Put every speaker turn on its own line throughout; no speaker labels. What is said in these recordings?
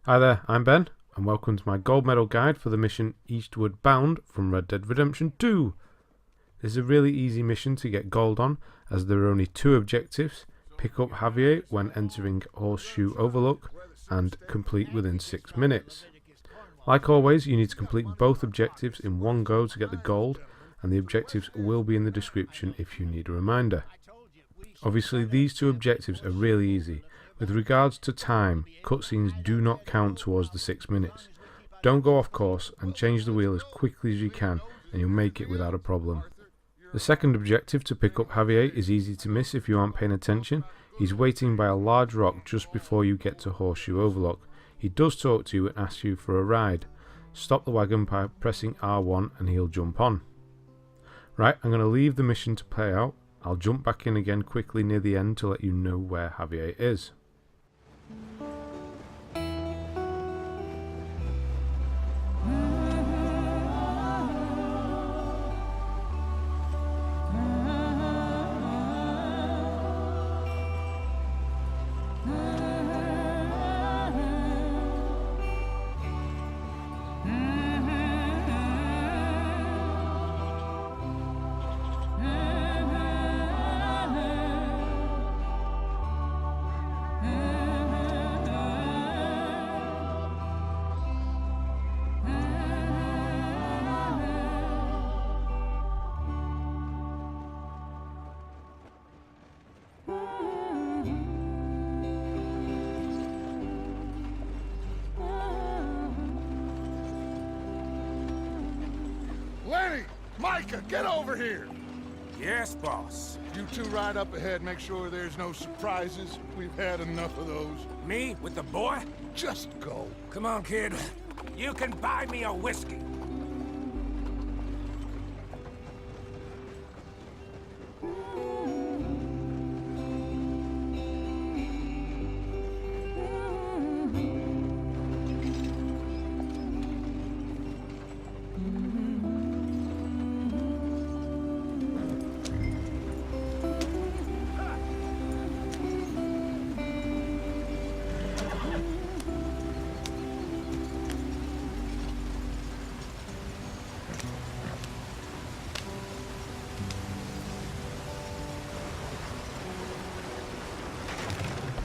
Hi there, I'm Ben, and welcome to my gold medal guide for the mission Eastward Bound from Red Dead Redemption 2. This is a really easy mission to get gold on, as there are only two objectives: pick up Javier when entering Horseshoe Overlook, and complete within 6 minutes. Like always, you need to complete both objectives in one go to get the gold, and the objectives will be in the description if you need a reminder. Obviously, these two objectives are really easy. With regards to time, cutscenes do not count towards the 6 minutes. Don't go off course and change the wheel as quickly as you can, and you'll make it without a problem. The second objective, to pick up Javier, is easy to miss if you aren't paying attention. He's waiting by a large rock just before you get to Horseshoe Overlook. He does talk to you and asks you for a ride. Stop the wagon by pressing R1 and he'll jump on. Right, I'm going to leave the mission to play out. I'll jump back in again quickly near the end to let you know where Javier is.
Lenny! Micah, get over here!
Yes, boss.
You two ride up ahead, make sure there's no surprises. We've had enough of those.
Me with the boy?
Just go.
Come on, kid. You can buy me a whiskey.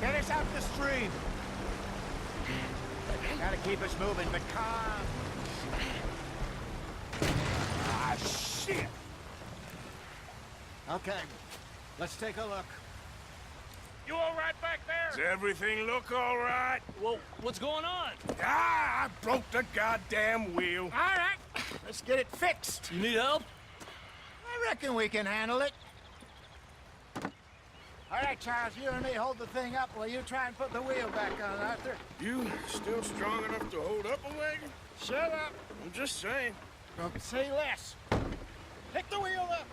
Get us out the stream. Gotta keep us moving, but calm.
Ah, shit!
Okay, let's take a look.
You all right back
Does
there?
everything look all right?
Well, what's going on?
Ah, I broke the goddamn wheel.
All right, let's get it fixed.
You need help?
I reckon we can handle it. All right, Charles, you and me hold the thing up while you try and put the wheel back on, Arthur.
You still strong enough to hold up a wagon?
Shut up.
I'm just saying.
Don't say less. Pick the wheel up.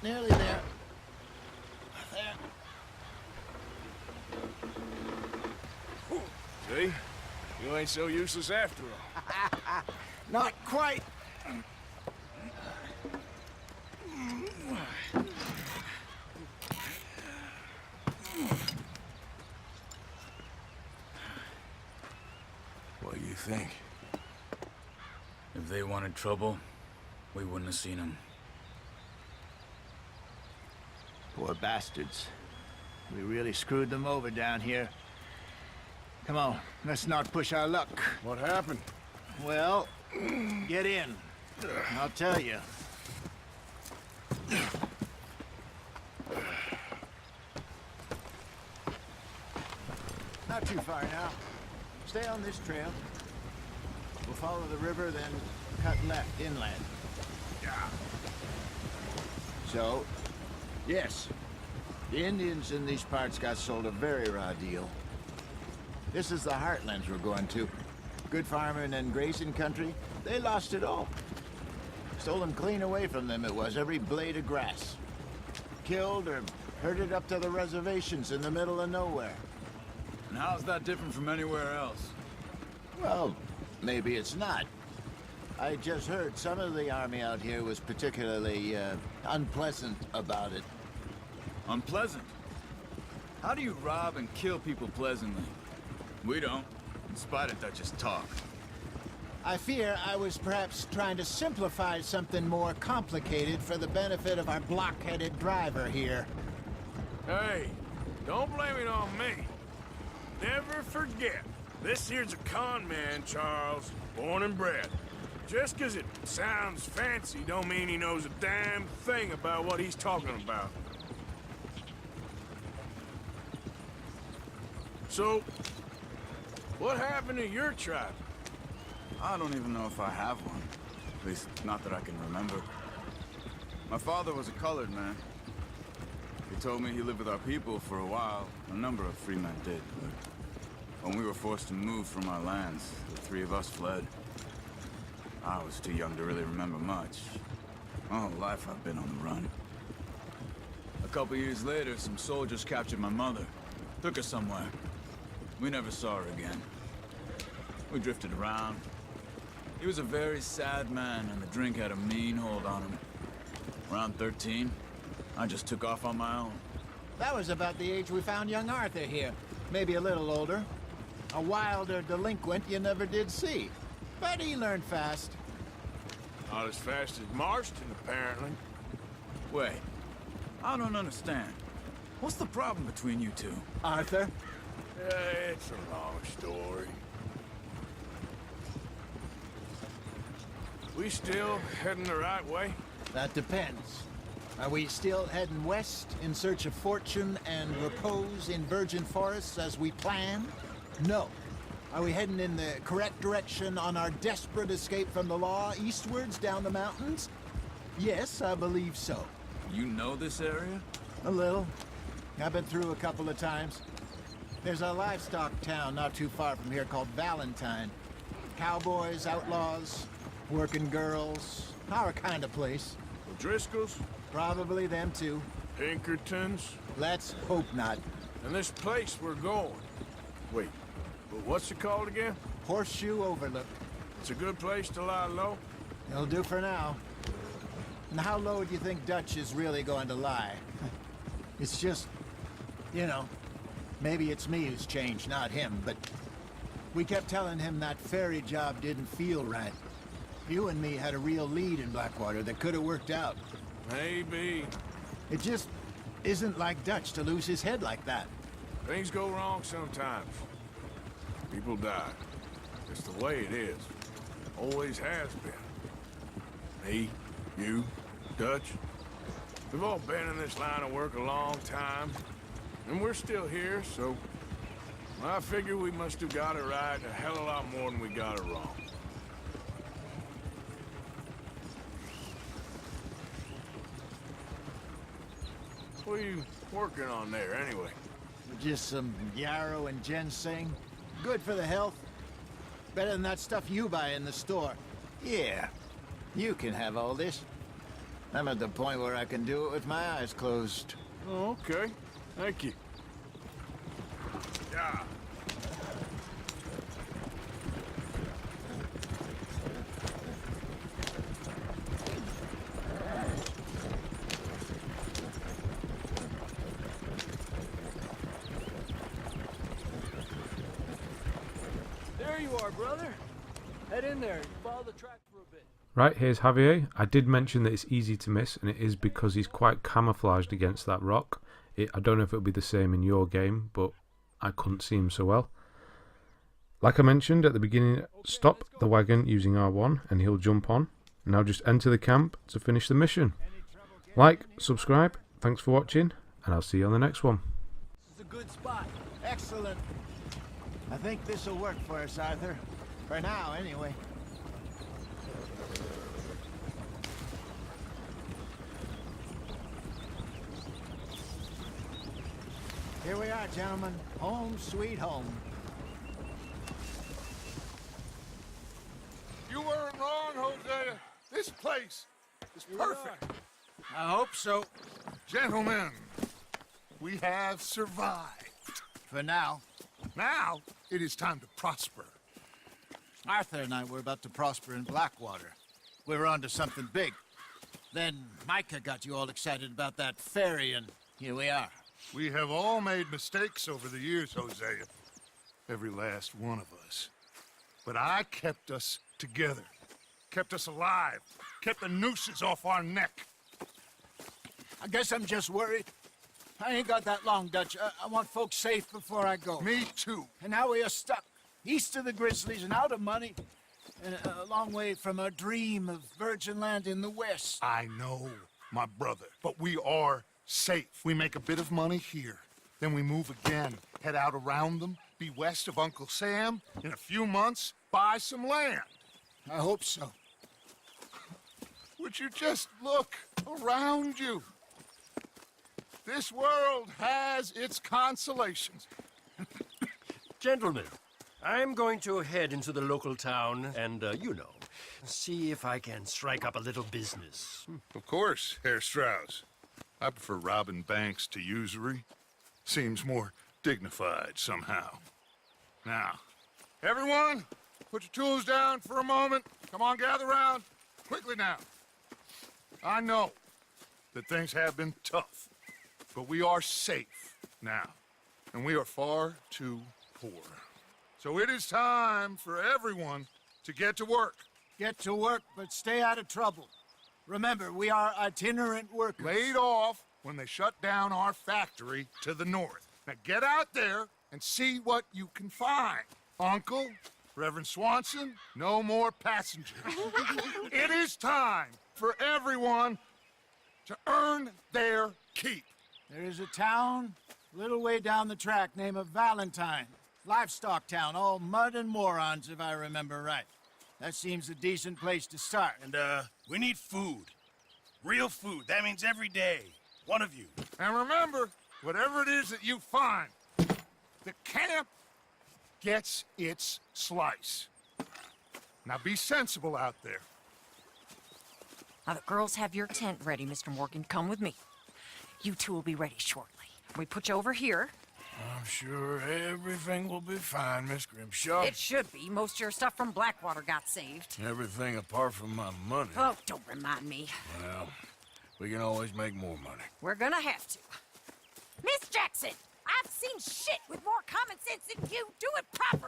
Nearly there. There.
See? You ain't so useless after all.
Not quite.
What do you think?
If they wanted trouble, we wouldn't have seen them.
Poor bastards. We really screwed them over down here. Come on, let's not push our luck.
What happened?
Well, get in. I'll tell you. Not too far now. Stay on this trail. We'll follow the river, then cut left inland. So, yes, the Indians in these parts got sold a very raw deal. This is the heartlands we're going to. Good farming and grazing country, they lost it all. Stolen clean away from them it was, every blade of grass. Killed or herded up to the reservations in the middle of nowhere.
And how's that different from anywhere else?
Well, maybe it's not. I just heard some of the army out here was particularly, unpleasant about it.
Unpleasant? How do you rob and kill people pleasantly? We don't, in spite of Dutch's talk.
I fear I was perhaps trying to simplify something more complicated for the benefit of our block-headed driver here.
Hey, don't blame it on me. Never forget, this here's a con man, Charles, born and bred. Just 'cause it sounds fancy don't mean he knows a damn thing about what he's talking about. So, what happened to your tribe?
I don't even know if I have one. At least, not that I can remember. My father was a colored man. He told me he lived with our people for a while. A number of free men did, but when we were forced to move from our lands, the three of us fled. I was too young to really remember much. My whole life I've been on the run. A couple years later, some soldiers captured my mother. Took her somewhere. We never saw her again. We drifted around. He was a very sad man, and the drink had a mean hold on him. Around 13, I just took off on my own.
That was about the age we found young Arthur here. Maybe a little older. A wilder delinquent you never did see. But he learned fast.
Not as fast as Marston, apparently.
Wait, I don't understand. What's the problem between you two?
Arthur?
It's a long story. We still heading the right way?
That depends. Are we still heading west in search of fortune and repose in virgin forests as we planned? No. Are we heading in the correct direction on our desperate escape from the law eastwards down the mountains? Yes, I believe so.
You know this area?
A little. I've been through a couple of times. There's a livestock town not too far from here called Valentine. Cowboys, outlaws, working girls, our kind of place.
O'Driscoll's?
Probably them too.
Pinkertons?
Let's hope not.
And this place we're going. Wait, but what's it called again?
Horseshoe Overlook.
It's a good place to lie low?
It'll do for now. And how low do you think Dutch is really going to lie? It's just, you know, maybe it's me who's changed, not him, but we kept telling him that ferry job didn't feel right. You and me had a real lead in Blackwater that could have worked out.
Maybe.
It just isn't like Dutch to lose his head like that.
Things go wrong sometimes. People die. It's the way it is. Always has been. Me, you, Dutch. We've all been in this line of work a long time. And we're still here, so I figure we must have got it right a hell of a lot more than we got it wrong. What are you working on there, anyway?
Just some yarrow and ginseng. Good for the health. Better than that stuff you buy in the store. Yeah, you can have all this. I'm at the point where I can do it with my eyes closed.
Oh, okay. Thank you. Yeah.
There you are, brother. Head in there and follow the track for a bit.
Right, here's Javier. I did mention that it's easy to miss, and it is because he's quite camouflaged against that rock. I don't know if it'll be the same in your game, but I couldn't see him so well. Like I mentioned at the beginning, stop the wagon using R1 and he'll jump on. Now just enter the camp to finish the mission. Like, subscribe, thanks for watching, and I'll see you on the next one.
This is a good spot.
Excellent. I think this'll work for us, Arthur. For now, anyway. Here we are, gentlemen. Home sweet home.
You weren't wrong, Hosea. This place is perfect.
I hope so.
Gentlemen, we have survived.
For now.
Now, it is time to prosper.
Arthur and I were about to prosper in Blackwater. We were on to something big. Then Micah got you all excited about that ferry, and here we are.
We have all made mistakes over the years, Hosea. Every last one of us. But I kept us together. Kept us alive. Kept the nooses off our neck.
I guess I'm just worried. I ain't got that long, Dutch. I want folks safe before I go.
Me too.
And now we are stuck, east of the Grizzlies and out of money, and a long way from our dream of virgin land in the west.
I know, my brother. But we are safe. We make a bit of money here. Then we move again, head out around them, be west of Uncle Sam. In a few months, buy some land.
I hope so.
Would you just look around you? This world has its consolations.
Gentlemen, I'm going to head into the local town and, see if I can strike up a little business.
Of course, Herr Strauss. I prefer robbing banks to usury. Seems more dignified somehow. Now, everyone, put your tools down for a moment. Come on, gather round. Quickly now. I know that things have been tough, but we are safe now, and we are far too poor. So it is time for everyone to get to work.
Get to work, but stay out of trouble. Remember, we are itinerant workers.
Laid off when they shut down our factory to the north. Now get out there and see what you can find. Uncle, Reverend Swanson, no more passengers. It is time for everyone to earn their keep.
There is a town a little way down the track named Valentine. Livestock town, all mud and morons, if I remember right. That seems a decent place to start.
And, we need food. Real food. That means every day. One of you.
And remember, whatever it is that you find, the camp gets its slice. Now be sensible out there.
Now the girls have your tent ready, Mr. Morgan. Come with me. You two will be ready shortly. We put you over here.
I'm sure everything will be fine, Miss Grimshaw.
It should be. Most of your stuff from Blackwater got saved.
Everything apart from my money.
Oh, don't remind me.
Well, we can always make more money.
We're gonna have to. Miss Jackson, I've seen shit with more common sense than you. Do it proper.